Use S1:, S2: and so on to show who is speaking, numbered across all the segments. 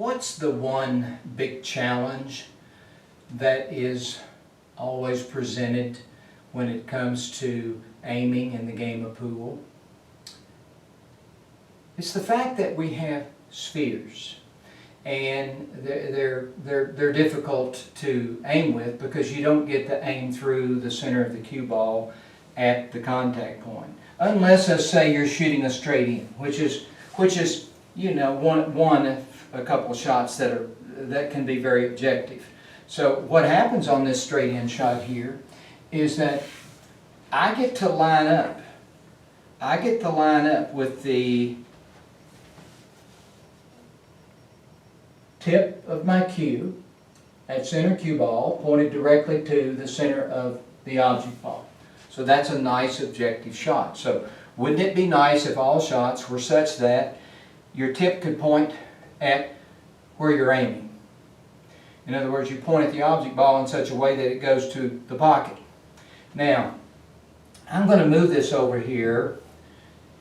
S1: What's the one big challenge that is always presented when it comes to aiming in the game of pool? It's the fact that we have spheres, and they're difficult to aim with because you don't get to aim through the center of the cue ball at the contact point, unless, let's say, you're shooting a straight in, which is you know, one of a couple of shots that can be very objective. So what happens on this straight in shot here is that I get to line up. I get to line up with the tip of my cue at center cue ball pointed directly to the center of the object ball. So that's a nice objective shot. So wouldn't it be nice if all shots were such that your tip could point at where you're aiming? In other words, you point at the object ball in such a way that it goes to the pocket. Now, I'm going to move this over here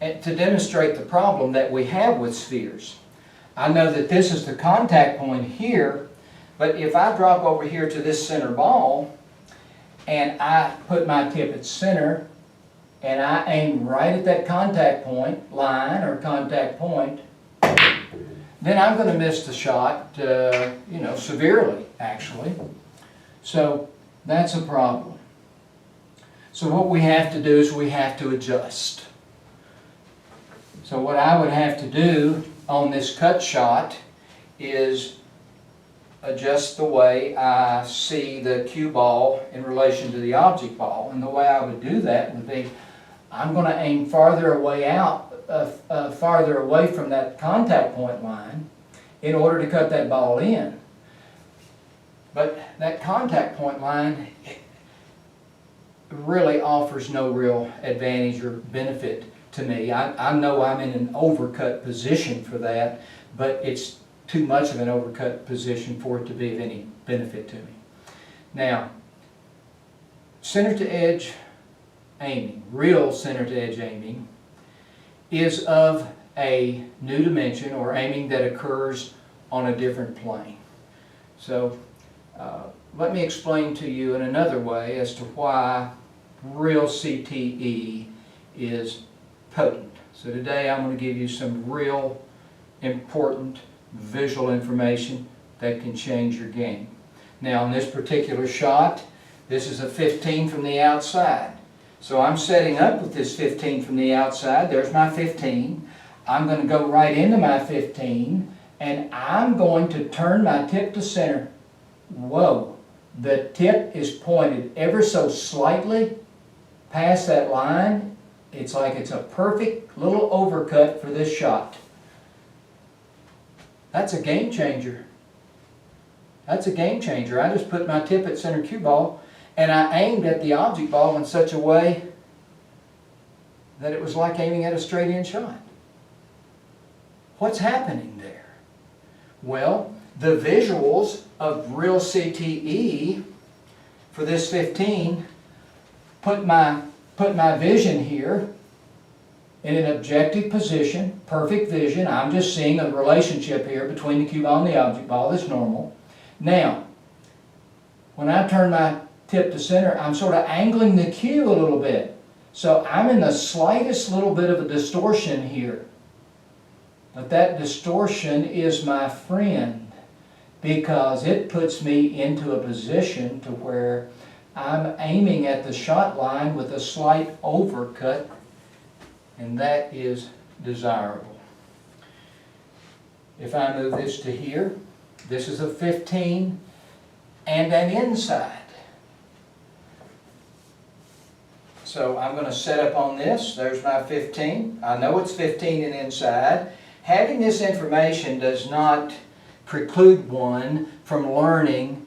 S1: to demonstrate the problem that we have with spheres. I know that this is the contact point here, but if I drop over here to this center ball and I put my tip at center and I aim right at that contact point, line or contact point, then I'm going to miss the shot, you know, severely, actually. So that's a problem. So what we have to do is we have to adjust. So what I would have to do on this cut shot is adjust the way I see the cue ball in relation to the object ball. And the way I would do that would be, I'm going to aim farther away out, farther away from that contact point line in order to cut that ball in. But that contact point line really offers no real advantage or benefit to me. I know I'm in an overcut position for that, but it's too much of an overcut position for it to be of any benefit to me. Now, center to edge aiming, real center to edge aiming, is of a new dimension, or aiming that occurs on a different plane. So let me explain to you in another way as to why real CTE is potent. So today I'm going to give you some real important visual information that can change your game. Now, in this particular shot, this is a 15 from the outside. So I'm setting up with this 15 from the outside. There's my 15. I'm going to go right into my 15, and I'm going to turn my tip to center. Whoa, the tip is pointed ever so slightly past that line. It's like it's a perfect little overcut for this shot. That's a game changer. That's a game changer. I just put my tip at center cue ball and I aimed at the object ball in such a way that it was like aiming at a straight in shot. What's happening there? Well, the visuals of real CTE for this 15 put my vision here in an objective position, perfect vision. I'm just seeing a relationship here between the cue ball and the object ball that's normal. Now, when I turn my tip to center, I'm sort of angling the cue a little bit. So I'm in the slightest little bit of a distortion here. But that distortion is my friend, because it puts me into a position to where I'm aiming at the shot line with a slight overcut, and that is desirable. If I move this to here, this is a 15 and an inside. So I'm going to set up on this. There's my 15. I know it's 15 and inside. Having this information does not preclude one from learning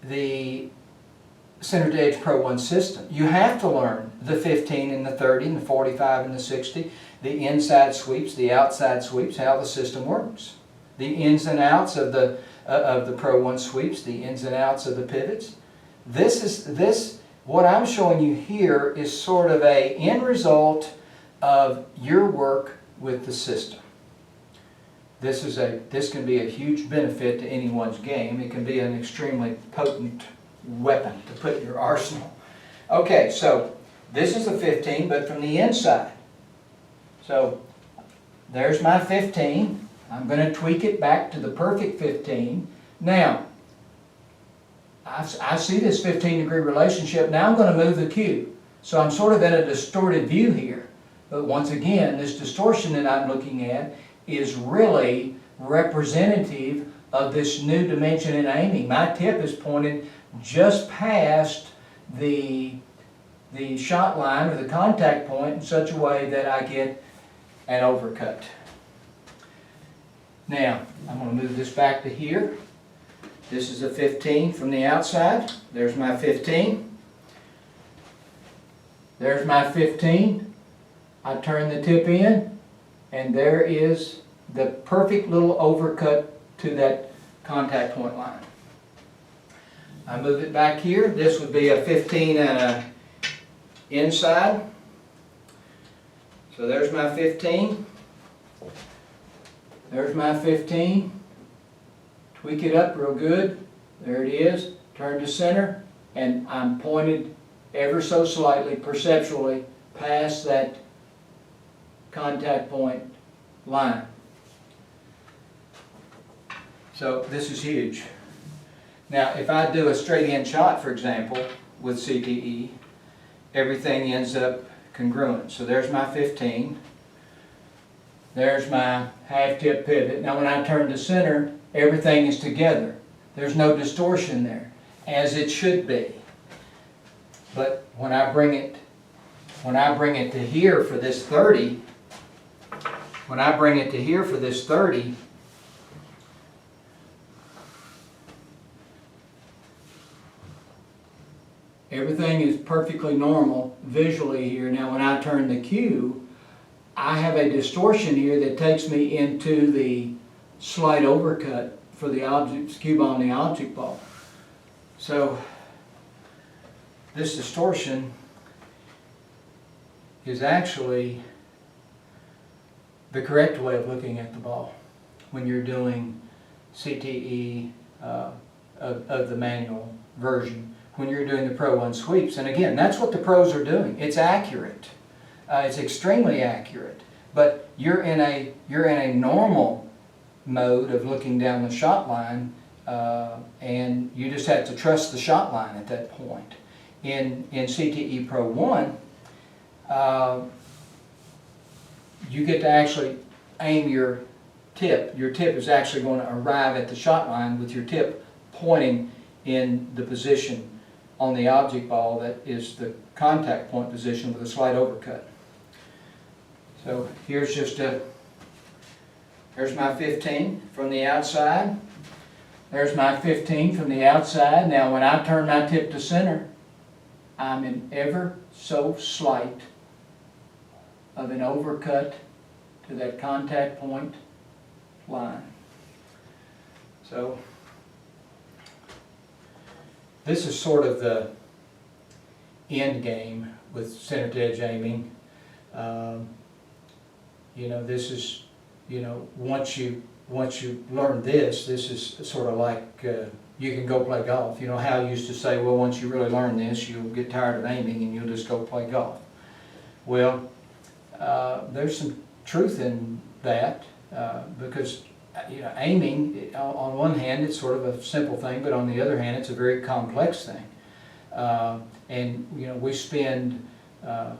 S1: the Center to Edge Pro 1 system. You have to learn the 15 and the 30 and the 45 and the 60, the inside sweeps, the outside sweeps, how the system works. The ins and outs of the Pro 1 sweeps, the ins and outs of the pivots. What I'm showing you here is sort of a end result of your work with the system. this can be a huge benefit to anyone's game. It can be an extremely potent weapon to put in your arsenal. Okay, so this is a 15, but from the inside. So there's my 15. I'm going to tweak it back to the perfect 15. Now, I see this 15-degree relationship. Now I'm going to move the cube. So I'm sort of in a distorted view here. But once again, this distortion that I'm looking at is really representative of this new dimension in aiming. My tip is pointed just past the shot line or the contact point in such a way that I get an overcut. Now, I'm going to move this back to here. This is a 15 from the outside. There's my 15. There's my 15. I turn the tip in, and there is the perfect little overcut to that contact point line. I move it back here. This would be a 15 and a inside. So there's my 15. There's my 15. Tweak it up real good. There it is. Turn to center, and I'm pointed ever so slightly, perceptually, past that contact point line. So this is huge. Now, if I do a straight-in shot, for example, with CTE, everything ends up congruent. So there's my 15. There's my half-tip pivot. Now, when I turn to center, everything is together. There's no distortion there, as it should be. But when I bring it to here for this 30, everything is perfectly normal visually here. Now when I turn the cue, I have a distortion here that takes me into the slight overcut for the cue ball and the object ball. So this distortion is actually the correct way of looking at the ball when you're doing CTE of the manual version, when you're doing the Pro 1 sweeps. And again, that's what the pros are doing. It's accurate. It's extremely accurate. But you're in a normal mode of looking down the shot line, and you just have to trust the shot line at that point. In CTE Pro 1, you get to actually aim your tip. Your tip is actually going to arrive at the shot line with your tip pointing in the position on the object ball that is the contact point position with a slight overcut. So here's there's my 15 from the outside. There's my 15 from the outside. Now when I turn my tip to center, I'm in ever so slight of an overcut to that contact point line. So this is sort of the end game with center to edge aiming. This is, once you learn this is sort of like you can go play golf. Hal used to say, well, once you really learn this, you'll get tired of aiming and you'll just go play golf. Well, there's some truth in that because aiming, on one hand, it's sort of a simple thing, but on the other hand, it's a very complex thing. And we spend a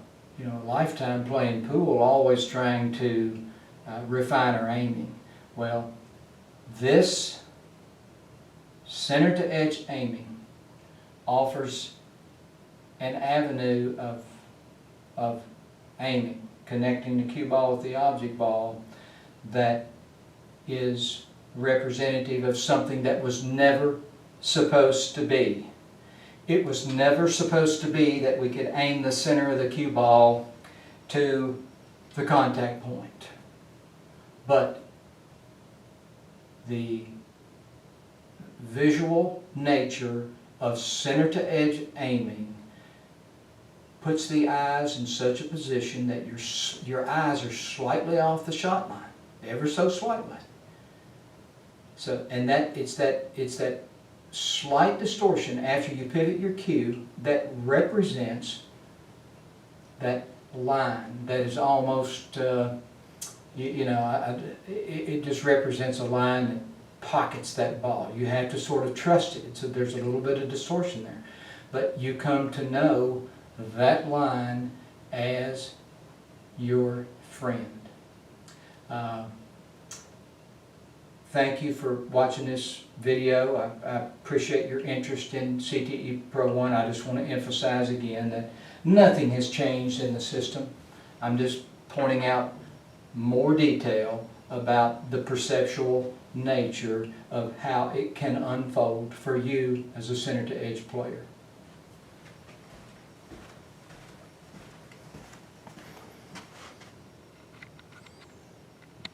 S1: lifetime playing pool, always trying to refine our aiming. Well, this center to edge aiming offers an avenue of aiming, connecting the cue ball with the object ball, that is representative of something that was never supposed to be. It was never supposed to be that we could aim the center of the cue ball to the contact point. But the visual nature of center to edge aiming puts the eyes in such a position that your eyes are slightly off the shot line, ever so slightly. So, and it's that slight distortion after you pivot your cue that represents that line that is almost, it just represents a line that pockets that ball. You have to sort of trust it. So there's a little bit of distortion there. But you come to know that line as your friend. Thank you for watching this video. I appreciate your interest in CTE Pro 1. I just want to emphasize again that nothing has changed in the system. I'm just pointing out more detail about the perceptual nature of how it can unfold for you as a center to edge player.